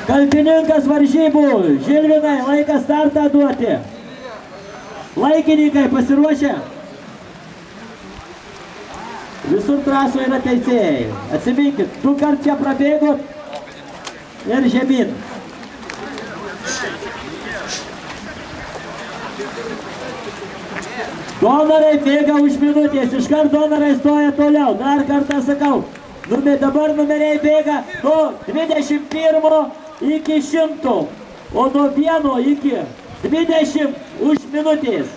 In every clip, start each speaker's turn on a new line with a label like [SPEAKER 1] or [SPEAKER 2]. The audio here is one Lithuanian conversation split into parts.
[SPEAKER 1] Kaltininkas varžybų. Žilvinai, laikas startą duoti. Laikininkai pasiruošę. Visur traso yra teisėjai. Atsiminkit, 2 kart čia prabėgot ir žemyn. Donorai bėga už minutės, iškart donorai stoja toliau. Dar kartą sakau, dabar numeriai bėga nuo 21 iki 100, o nuo 1 iki 20 už minutės.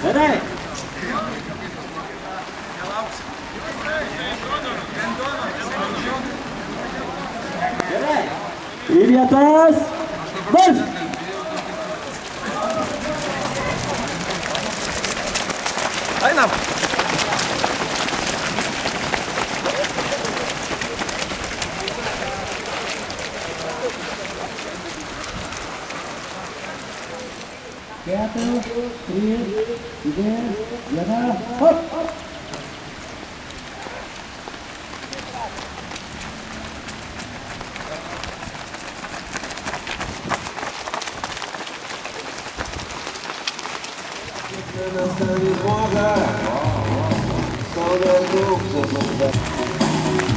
[SPEAKER 1] Gerai. Gerai. Į vietas. Marš.
[SPEAKER 2] Einam.
[SPEAKER 1] Satu, 3, 2, 1, hop!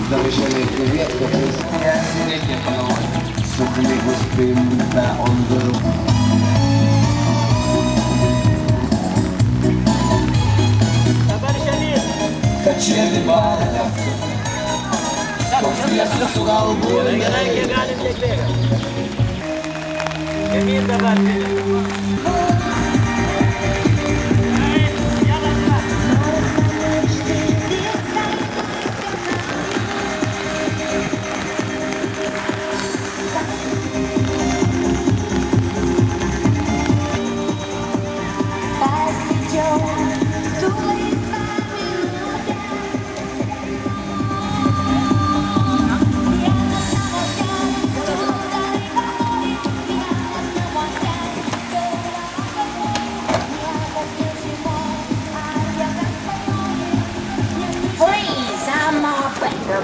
[SPEAKER 3] Zawieszenie kwiatków suchnego spinta on Kaçırdı bana Kofiyası su kalbur
[SPEAKER 1] Gerai, galim tiek bėga. Žemyn dabar.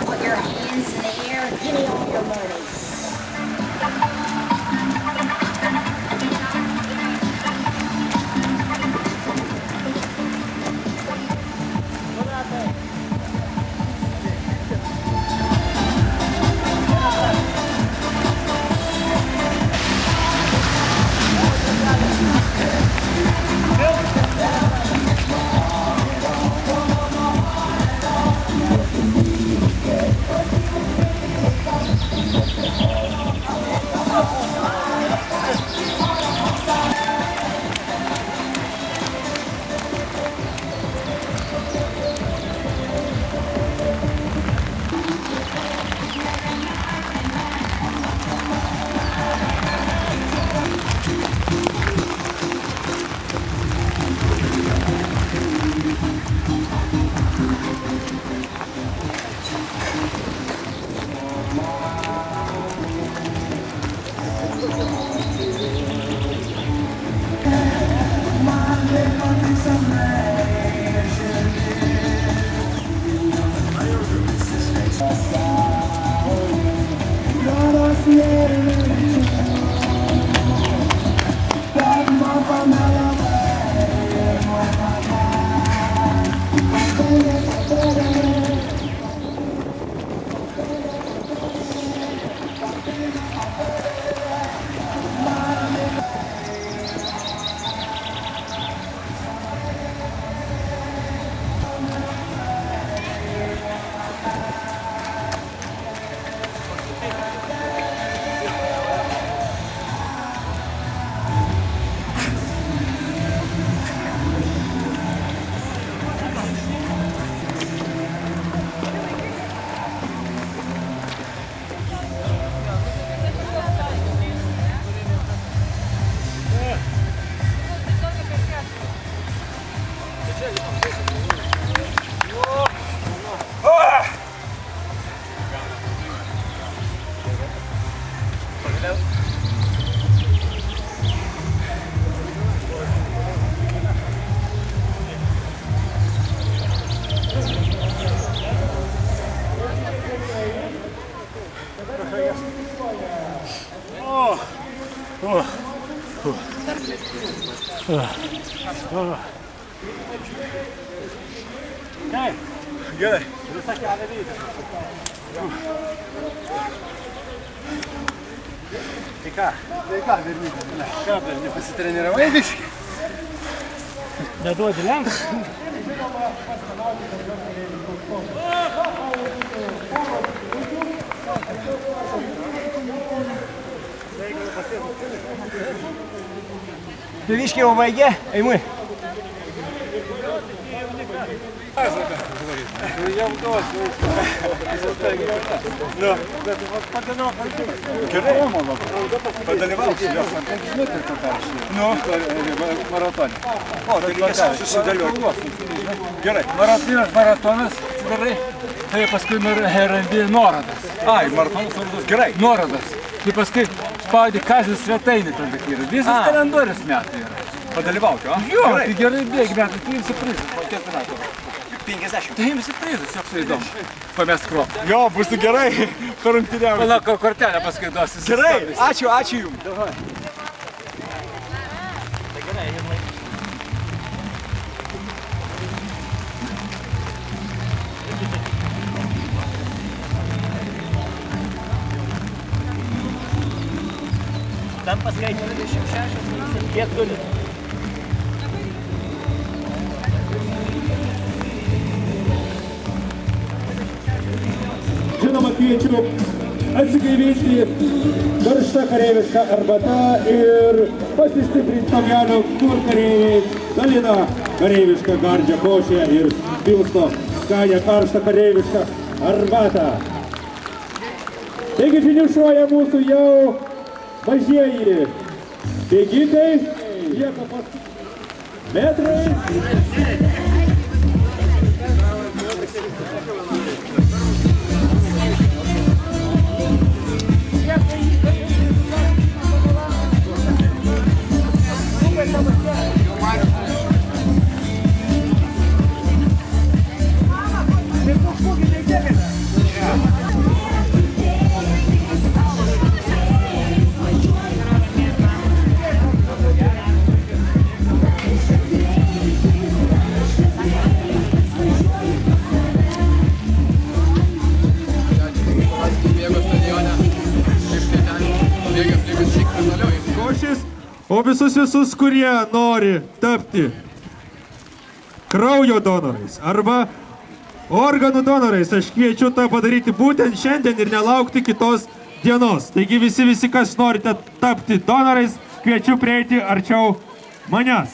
[SPEAKER 4] Put your hands in the air, give me all your money.
[SPEAKER 2] Gerai. Tai ką, berniukas? Ką, berniukas, pasitreniravai biškį?
[SPEAKER 1] Neduodi lenks.
[SPEAKER 2] Tu biškį jau baigė, eimui. Nu, bet gerai, padalyvausiu jos, žinai, tai tu perštai. Nu, maratonė. O, tai reikės susidėlioti. Gerai, maratonas, atsidarai, tai paskui randi nuorodas. Ai, maratonas nuorodas, gerai, nuorodas. Tai paskui spaudi Kazės svetainį tada yra. Visas kalendorius metai yra. Padalyvauti, o? Jo, tai gerai bėgi metai, tai imsi prizą. Po kiek metų? 50. Tai imsi prizas, joks tai įdomu. Pamest kruopą. Jo, bus gerai, parungtiniam. Pala, kortelę paskui duosi. Gerai, ačiū jums. Davai.
[SPEAKER 1] Tam paskaičiu 26, kiek turi?
[SPEAKER 5] Žinoma, kviečiu atsigaivinti karštą kareivišką arbatą ir pasistiprinti Tomjano, kur kareiviai dalina kareivišką gardžią košę ir pilsto skanią karštą kareivišką arbatą. Taigi finišuoja mūsų jau mažieji bėgikai, lieka paskutiniai metrai. O visus, kurie nori tapti kraujo donorais arba organų donorais, aš kviečiu tą padaryti būtent šiandien ir nelaukti kitos dienos. Taigi visi, kas norite tapti donorais, kviečiu prieiti arčiau manęs.